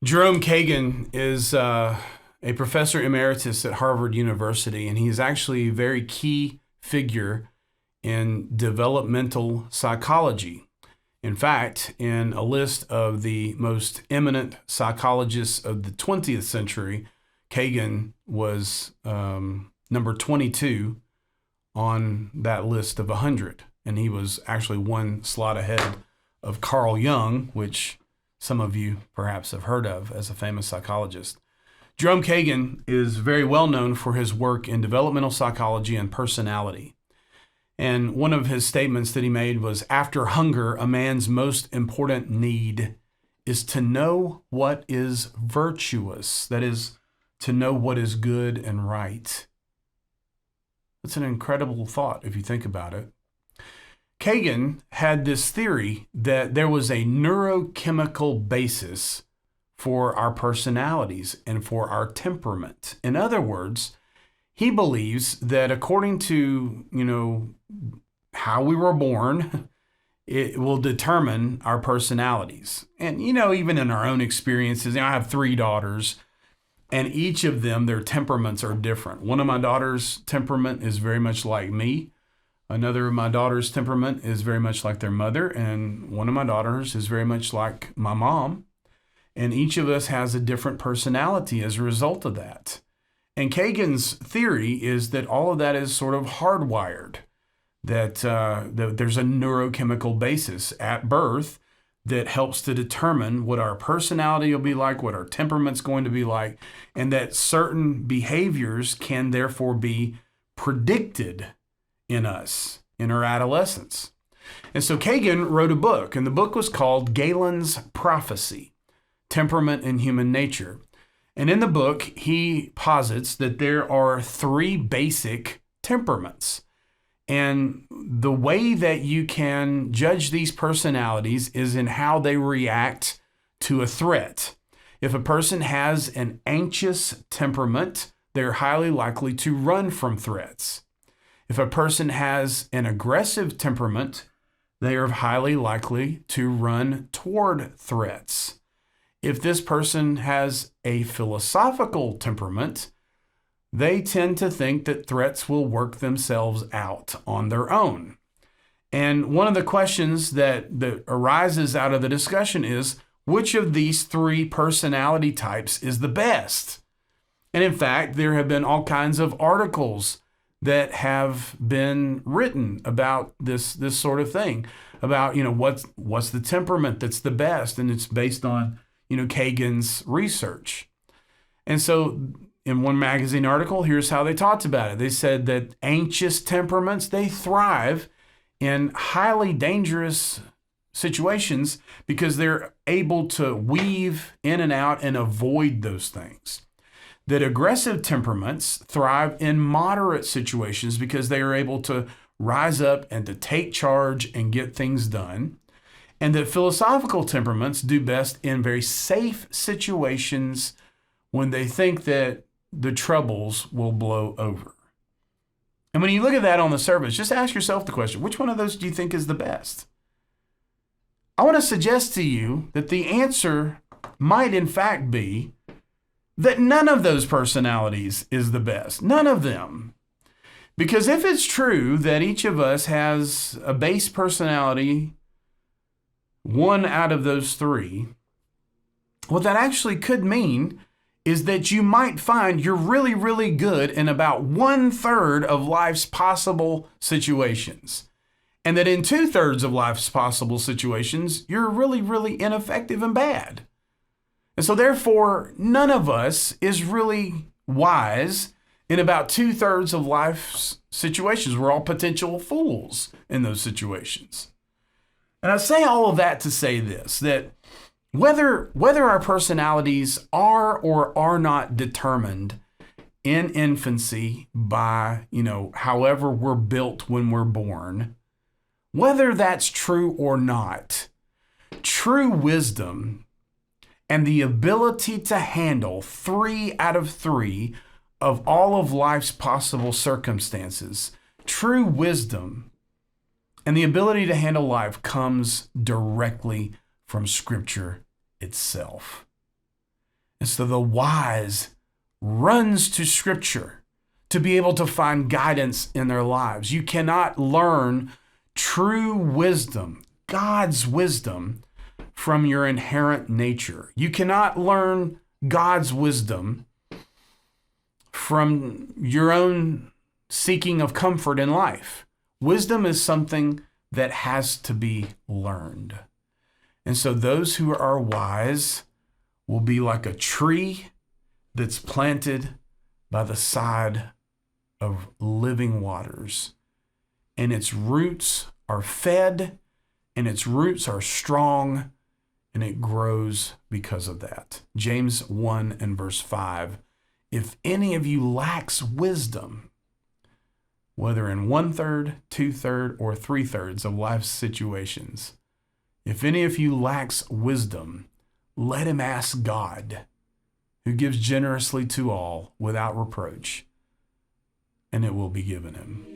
Jerome Kagan is a professor emeritus at Harvard University, and he's actually a very key figure in developmental psychology. In fact, in a list of the most eminent psychologists of the 20th century, Kagan was number 22 on that list of 100. And he was actually one slot ahead of Carl Jung, which some of you perhaps have heard of as a famous psychologist. Jerome Kagan is very well known for his work in developmental psychology and personality. And one of his statements that he made was, after hunger, a man's most important need is to know what is virtuous. That is, to know what is good and right. That's an incredible thought if you think about it. Kagan had this theory that there was a neurochemical basis for our personalities and for our temperament. In other words, he believes that according to, how we were born, it will determine our personalities. And, even in our own experiences, I have 3 daughters, and each of them, their temperaments are different. One of my daughters' temperament is very much like me. Another of my daughter's temperament is very much like their mother, and one of my daughters is very much like my mom. And each of us has a different personality as a result of that. And Kagan's theory is that all of that is sort of hardwired, that there's a neurochemical basis at birth that helps to determine what our personality will be like, what our temperament's going to be like, and that certain behaviors can therefore be predicted in us in our adolescence. And so Kagan wrote a book, and the book was called Galen's Prophecy, Temperament and Human Nature. And in the book, he posits that there are 3 basic temperaments. And the way that you can judge these personalities is in how they react to a threat. If a person has an anxious temperament, they're highly likely to run from threats. If a person has an aggressive temperament, they are highly likely to run toward threats. If this person has a philosophical temperament, they tend to think that threats will work themselves out on their own. And one of the questions that arises out of the discussion is, which of these 3 personality types is the best? And in fact, there have been all kinds of articles that have been written about this sort of thing, about, what's the temperament that's the best, and it's based on, Kagan's research. And so in one magazine article, here's how they talked about it. They said that anxious temperaments, they thrive in highly dangerous situations because they're able to weave in and out and avoid those things. That aggressive temperaments thrive in moderate situations because they are able to rise up and to take charge and get things done. And that philosophical temperaments do best in very safe situations when they think that the troubles will blow over. And when you look at that on the surface, just ask yourself the question, which one of those do you think is the best? I want to suggest to you that the answer might in fact be that none of those personalities is the best. None of them. Because if it's true that each of us has a base personality, one out of those 3, what that actually could mean is that you might find you're really, really good in about 1/3 of life's possible situations. And that in 2/3 of life's possible situations, you're really, really ineffective and bad. And so therefore, none of us is really wise in about 2/3 of life's situations. We're all potential fools in those situations. And I say all of that to say this, that whether our personalities are or are not determined in infancy by, however we're built when we're born, whether that's true or not, true wisdom and the ability to handle 3 out of 3 of all of life's possible circumstances, true wisdom and the ability to handle life comes directly from Scripture itself. And so the wise runs to Scripture to be able to find guidance in their lives. You cannot learn true wisdom, God's wisdom, from your inherent nature. You cannot learn God's wisdom from your own seeking of comfort in life. Wisdom is something that has to be learned. And so those who are wise will be like a tree that's planted by the side of living waters. And its roots are fed, and its roots are strong, and it grows because of that. James 1 and verse 5. If any of you lacks wisdom, whether in 1/3, 2/3, or 3/3 of life's situations, if any of you lacks wisdom, let him ask God, who gives generously to all without reproach, and it will be given him.